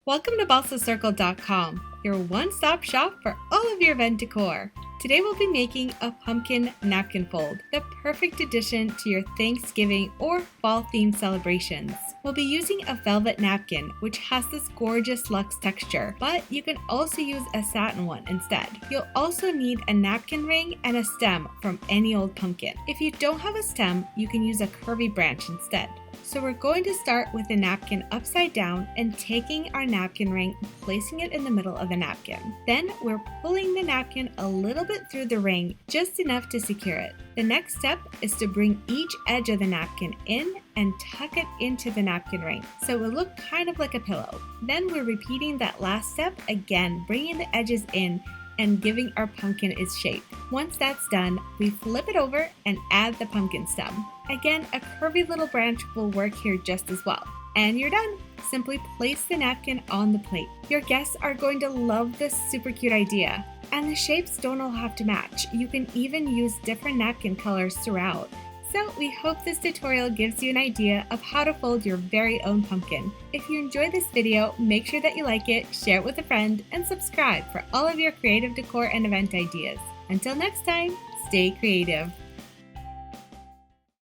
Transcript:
Welcome to BalsaCircle.com, your one-stop shop for all of your event decor. Today we'll be making a pumpkin napkin fold, the perfect addition to your Thanksgiving or fall-themed celebrations. We'll be using a velvet napkin, which has this gorgeous luxe texture, but you can also use a satin one instead. You'll also need a napkin ring and a stem from any old pumpkin. If you don't have a stem, you can use a curvy branch instead. So we're going to start with the napkin upside down and taking our napkin ring and placing it in the middle of the napkin. Then we're pulling the napkin a little bit through the ring, just enough to secure it. The next step is to bring each edge of the napkin in and tuck it into the napkin ring, so it will look kind of like a pillow. Then we're repeating that last step again, bringing the edges in and giving our pumpkin its shape. Once that's done, we flip it over and add the pumpkin stem. Again, a curvy little branch will work here just as well. And you're done! Simply place the napkin on the plate. Your guests are going to love this super cute idea. And the shapes don't all have to match. You can even use different napkin colors throughout. So we hope this tutorial gives you an idea of how to fold your very own pumpkin. If you enjoyed this video, make sure that you like it, share it with a friend, and subscribe for all of your creative decor and event ideas. Until next time, stay creative.